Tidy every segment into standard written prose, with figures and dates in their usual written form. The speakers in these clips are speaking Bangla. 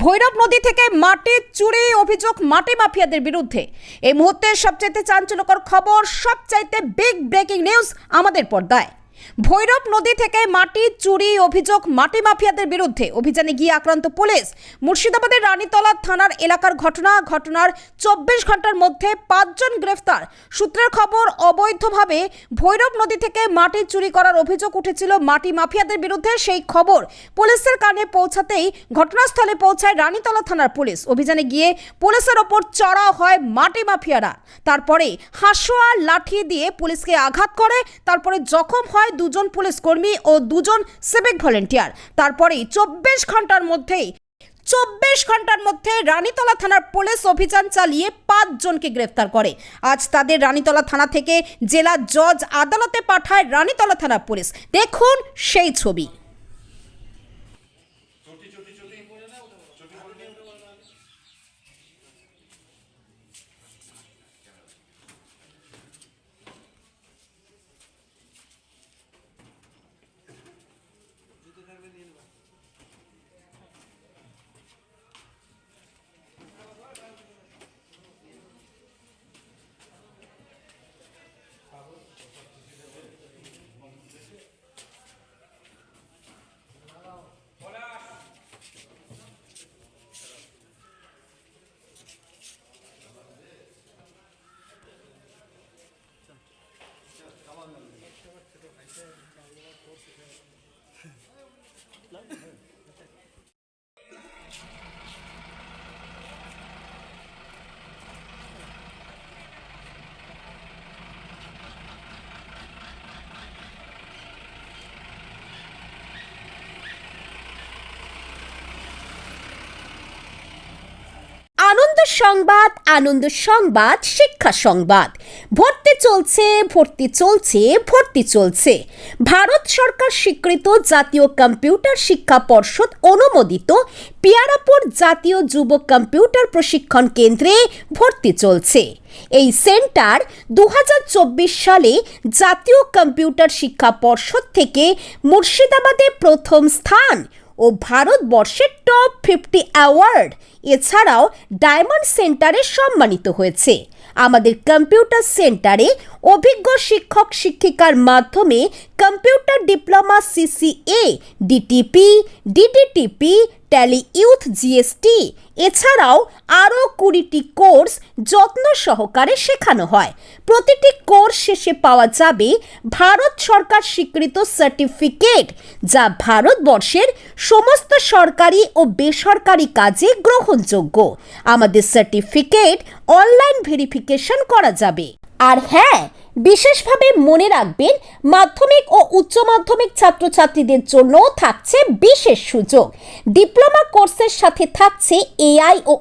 ভৈরব নদী থেকে মাটি চুরি অভিযোগ মাটি মাফিয়াদের বিরুদ্ধে এই মুহূর্তে সবচাইতে চাঞ্চল্যকর খবর, সবচাইতে বিগ ব্রেকিং নিউজ আমাদের পর্দায়। ভৈরব নদী থেকে মাটি চুরি অভিযোগ মাটি মাফিয়াদের বিরুদ্ধে অভিযানে গিয়ে আক্রান্ত পুলিশ। মুর্শিদাবাদের রানীতলা থানার এলাকার ঘটনার 24 ঘন্টার মধ্যে 5 জন গ্রেফতার। সূত্রের খবর, অবৈধভাবে ভৈরব নদী থেকে মাটি চুরি করার অভিযোগ উঠেছিল মাটি মাফিয়াদের বিরুদ্ধে। সেই খবর পুলিশের কানে পৌঁছাতেই ঘটনাস্থলে পৌঁছায় রানীতলা থানার পুলিশ। অভিযানে গিয়ে পুলিশের ওপর চড়াও হয় মাটি মাফিয়ারা। তারপরে হাসোয়া লাঠি দিয়ে পুলিশকে আঘাত করে। তারপরে জখম হয় 2 জন পুলিশ কর্মী ও 2 জন সিভিক ভলেন্টিয়ার। তারপরে 24 ঘন্টার মধ্যে রানীতলা থানার পুলিশ অভিযান চালিয়ে 5 জনকে গ্রেফতার করে। আজ তাদের রানীতলা থানা থেকে জেলা জজ আদালতে পাঠায় রানীতলা থানা পুলিশ। দেখুন সেই ছবি। আনন্দ সংবাদ, শিক্ষা সংবাদ। ভর্তি চলছে। ভারত সরকার স্বীকৃত জাতীয় কম্পিউটার শিক্ষা পর্ষদ অনুমোদিত পিয়ারাপুর জাতীয় যুব কম্পিউটার প্রশিক্ষণ কেন্দ্রে ভর্তি চলছে। এই সেন্টার 2024 সালে জাতীয় কম্পিউটার শিক্ষা পর্ষদ থেকে মুর্শিদাবাদে প্রথম স্থান ও ভারতবর্ষের টপ 50 অ্যাওয়ার্ড এছাড়াও ডায়মন্ড সেন্টারে সম্মানিত হয়েছে। আমাদের কম্পিউটার সেন্টারে অভিজ্ঞ শিক্ষক শিক্ষিকার মাধ্যমে computer diploma CCA, DTP, DDTP, tally youth GST এছাড়াও আরও 20টি কোর্স যত্ন সহকারে শেখানো হয়। প্রতিটি কোর্স শেষে পাওয়া যাবে ভারত সরকার স্বীকৃত সার্টিফিকেট, যা ভারতবর্ষের সমস্ত সরকারি ও বেসরকারি কাজে গ্রহণযোগ্য। আমাদের সার্টিফিকেট অনলাইন ভেরিফিকেশন করা যাবে। আর হ্যাঁ, বিশেষভাবে মনে রাখবেন, মাধ্যমিক ও উচ্চ মাধ্যমিক ছাত্রছাত্রীদের জন্য থাকছে বিশেষ সুযোগ। ডিপ্লোমা কোর্সের সাথে থাকছে AI ও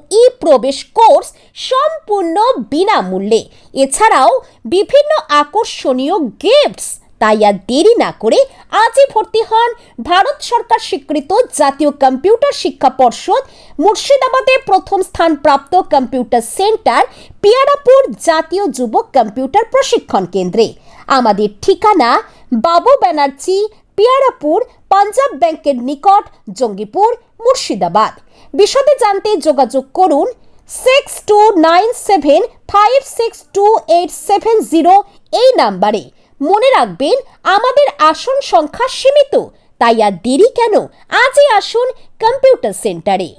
প্রবেশ কোর্স সম্পূর্ণ বিনামূল্যে। এছাড়াও বিভিন্ন আকর্ষণীয় গিফটস। তাই আর দেরি না করে আজই ভর্তি হন ভারত সরকার স্বীকৃত জাতীয় কম্পিউটার শিক্ষা পর্ষদ মুর্শিদাবাদে প্রথম স্থান প্রাপ্ত কম্পিউটার সেন্টার পিয়ারাপুর জাতীয় যুব কম্পিউটার প্রশিক্ষণ কেন্দ্রে। আমাদের ঠিকানা বাবু ব্যানার্জি, পিয়ারাপুর, পাঞ্জাব ব্যাংকের নিকট, জঙ্গিপুর, মুর্শিদাবাদ। বিশদে জানতে যোগাযোগ করুন 6297562870 এই নাম্বারে। মনে রাখবেন, আমাদের আসন সংখ্যা সীমিত, তাই আর দেরি কেন, আজই আসুন কম্পিউটার সেন্টারে।